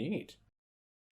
Neat.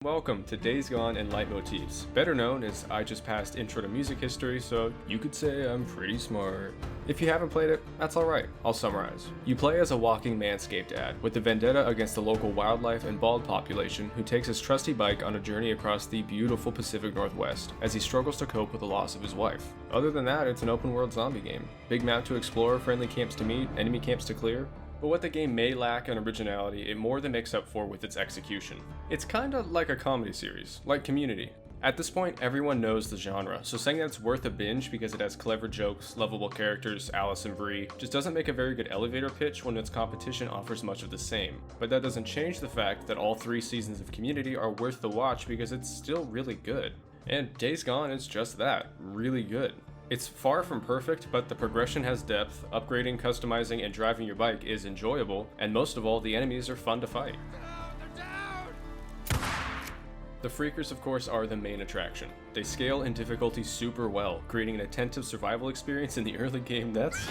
Welcome to Days Gone and Leitmotifs, better known as I just passed Intro to Music History, so you could say I'm pretty smart. If you haven't played it, that's alright, I'll summarize. You play as a walking manscaped ad, with a vendetta against the local wildlife and bald population who takes his trusty bike on a journey across the beautiful Pacific Northwest, as he struggles to cope with the loss of his wife. Other than that, it's an open world zombie game. Big map to explore, friendly camps to meet, enemy camps to clear. But what the game may lack in originality, it more than makes up for with its execution. It's kinda like a comedy series, like Community. At this point, everyone knows the genre, so saying that it's worth a binge because it has clever jokes, lovable characters, Alice and Brie, just doesn't make a very good elevator pitch when its competition offers much of the same. But that doesn't change the fact that all 3 seasons of Community are worth the watch because it's still really good. And Days Gone is just that, really good. It's far from perfect, but the progression has depth, upgrading, customizing, and driving your bike is enjoyable, and most of all, the enemies are fun to fight. The Freakers, of course, are the main attraction. They scale in difficulty super well, creating an attentive survival experience in the early game that's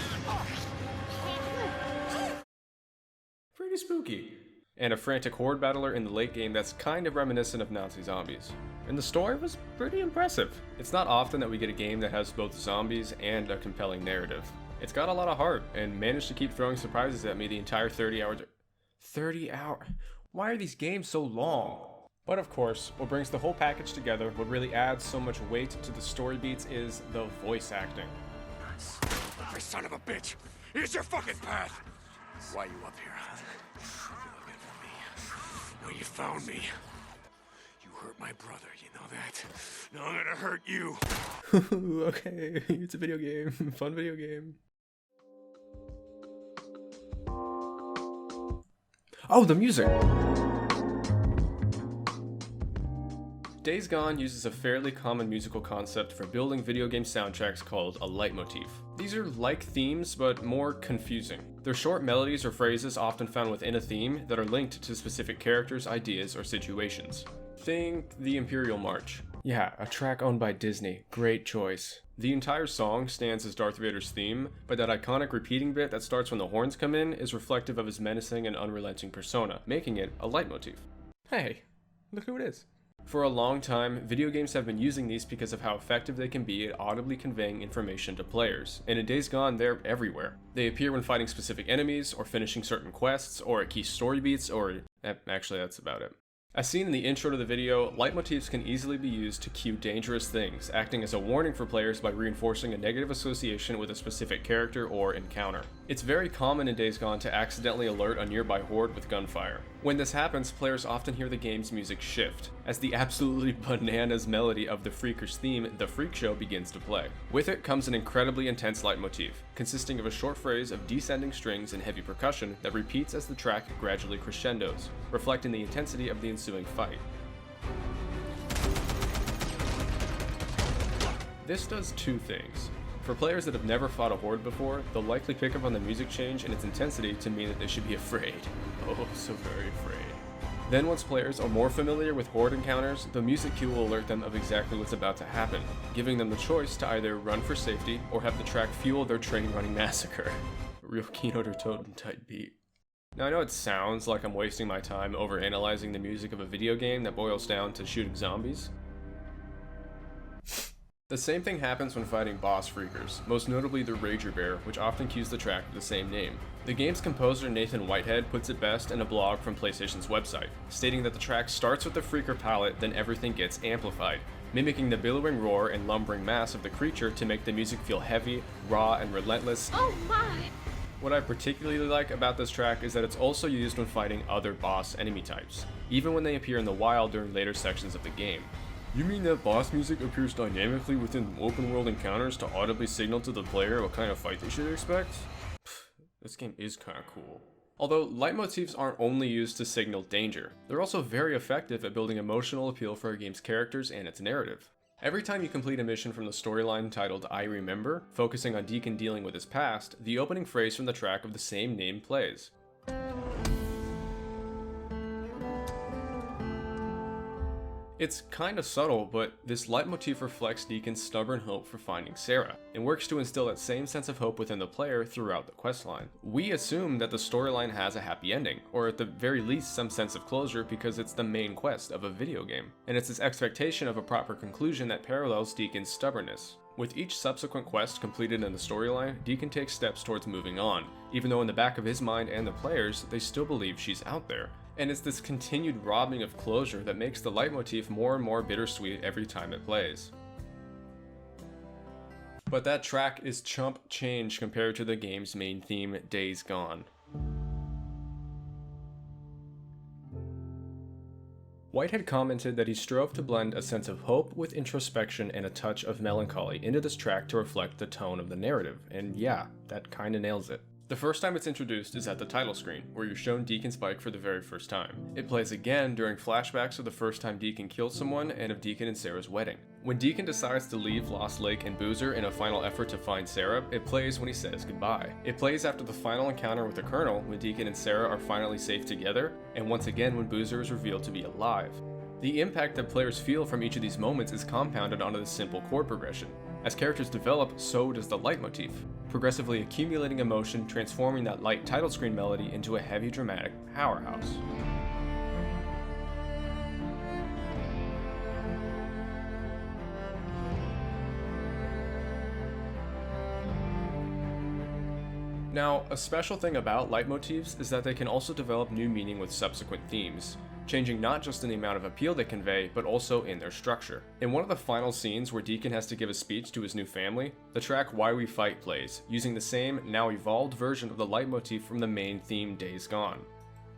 pretty spooky, and a frantic horde battler in the late game that's kind of reminiscent of Nazi zombies. And the story was pretty impressive. It's not often that we get a game that has both zombies and a compelling narrative. It's got a lot of heart, and managed to keep throwing surprises at me the entire 30 hours. 30 hours? Why are these games so long? But of course, what brings the whole package together, what really adds so much weight to the story beats, is the voice acting. You son of a bitch! Here's your fucking path! Why you up here, huh? You looking for me? No, you found me. You hurt my brother, you know that? Now I'm gonna hurt you! Okay, it's a video game. Fun video game. Oh, the music! Days Gone uses a fairly common musical concept for building video game soundtracks called a leitmotif. These are like themes, but more confusing. They're short melodies or phrases often found within a theme that are linked to specific characters, ideas, or situations. Think the Imperial March. Yeah, a track owned by Disney. Great choice. The entire song stands as Darth Vader's theme, but that iconic repeating bit that starts when the horns come in is reflective of his menacing and unrelenting persona, making it a leitmotif. Hey, look who it is. For a long time, video games have been using these because of how effective they can be at audibly conveying information to players, and in Days Gone, they're everywhere. They appear when fighting specific enemies, or finishing certain quests, or at key story beats, or actually that's about it. As seen in the intro to the video, leitmotifs can easily be used to cue dangerous things, acting as a warning for players by reinforcing a negative association with a specific character or encounter. It's very common in Days Gone to accidentally alert a nearby horde with gunfire. When this happens, players often hear the game's music shift, as the absolutely bananas melody of the Freakers theme, The Freak Show, begins to play. With it comes an incredibly intense leitmotif, consisting of a short phrase of descending strings and heavy percussion that repeats as the track gradually crescendos, reflecting the intensity of the ensuing fight. This does 2 things. For players that have never fought a horde before, they'll likely pick up on the music change and its intensity to mean that they should be afraid. Oh, so very afraid. Then once players are more familiar with horde encounters, the music cue will alert them of exactly what's about to happen, giving them the choice to either run for safety or have the track fuel their train running massacre. Real keynote or totem type beat. Now I know it sounds like I'm wasting my time over analyzing the music of a video game that boils down to shooting zombies. The same thing happens when fighting boss freakers, most notably the Rager Bear, which often cues the track with the same name. The game's composer Nathan Whitehead puts it best in a blog from PlayStation's website, stating that the track starts with the freaker palette, then everything gets amplified, mimicking the billowing roar and lumbering mass of the creature to make the music feel heavy, raw, and relentless. Oh my! What I particularly like about this track is that it's also used when fighting other boss enemy types, even when they appear in the wild during later sections of the game. You mean that boss music appears dynamically within open world encounters to audibly signal to the player what kind of fight they should expect? This game is kinda cool. Although leitmotifs aren't only used to signal danger, they're also very effective at building emotional appeal for a game's characters and its narrative. Every time you complete a mission from the storyline titled I Remember, focusing on Deacon dealing with his past, the opening phrase from the track of the same name plays. It's kinda subtle, but this leitmotif reflects Deacon's stubborn hope for finding Sarah, and works to instill that same sense of hope within the player throughout the questline. We assume that the storyline has a happy ending, or at the very least some sense of closure because it's the main quest of a video game, and it's this expectation of a proper conclusion that parallels Deacon's stubbornness. With each subsequent quest completed in the storyline, Deacon takes steps towards moving on, even though in the back of his mind and the players, they still believe she's out there. And it's this continued robbing of closure that makes the leitmotif more and more bittersweet every time it plays. But that track is chump change compared to the game's main theme, Days Gone. Whitehead commented that he strove to blend a sense of hope with introspection and a touch of melancholy into this track to reflect the tone of the narrative, and yeah, that kinda nails it. The first time it's introduced is at the title screen, where you're shown Deacon's bike for the very first time. It plays again during flashbacks of the first time Deacon killed someone and of Deacon and Sarah's wedding. When Deacon decides to leave Lost Lake and Boozer in a final effort to find Sarah, it plays when he says goodbye. It plays after the final encounter with the Colonel, when Deacon and Sarah are finally safe together, and once again when Boozer is revealed to be alive. The impact that players feel from each of these moments is compounded onto the simple chord progression. As characters develop, so does the leitmotif, progressively accumulating emotion, transforming that light title screen melody into a heavy dramatic powerhouse. Now, a special thing about leitmotifs is that they can also develop new meaning with subsequent themes, changing not just in the amount of appeal they convey, but also in their structure. In one of the final scenes where Deacon has to give a speech to his new family, the track Why We Fight plays, using the same, now evolved version of the leitmotif from the main theme Days Gone.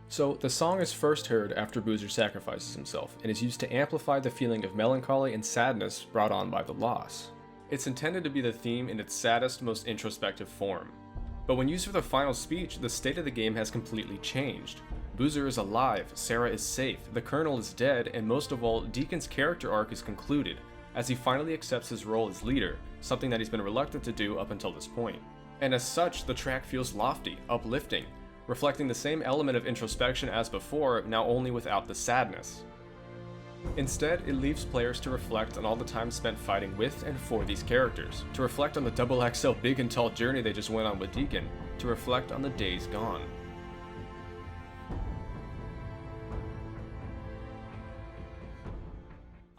So, the song is first heard after Boozer sacrifices himself, and is used to amplify the feeling of melancholy and sadness brought on by the loss. It's intended to be the theme in its saddest, most introspective form. But when used for the final speech, the state of the game has completely changed. Boozer is alive, Sarah is safe, the Colonel is dead, and most of all, Deacon's character arc is concluded, as he finally accepts his role as leader, something that he's been reluctant to do up until this point. And as such, the track feels lofty, uplifting, reflecting the same element of introspection as before, now only without the sadness. Instead, it leaves players to reflect on all the time spent fighting with and for these characters, to reflect on the XXL big and tall journey they just went on with Deacon, to reflect on the days gone.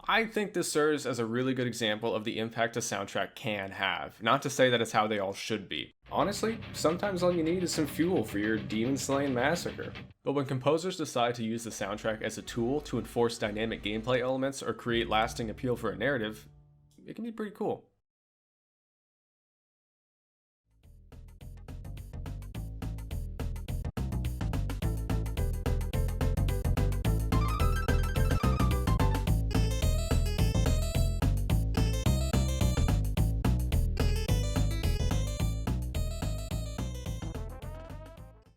I think this serves as a really good example of the impact a soundtrack can have, not to say that it's how they all should be. Honestly, sometimes all you need is some fuel for your demon-slaying massacre. But when composers decide to use the soundtrack as a tool to enforce dynamic gameplay elements or create lasting appeal for a narrative, it can be pretty cool.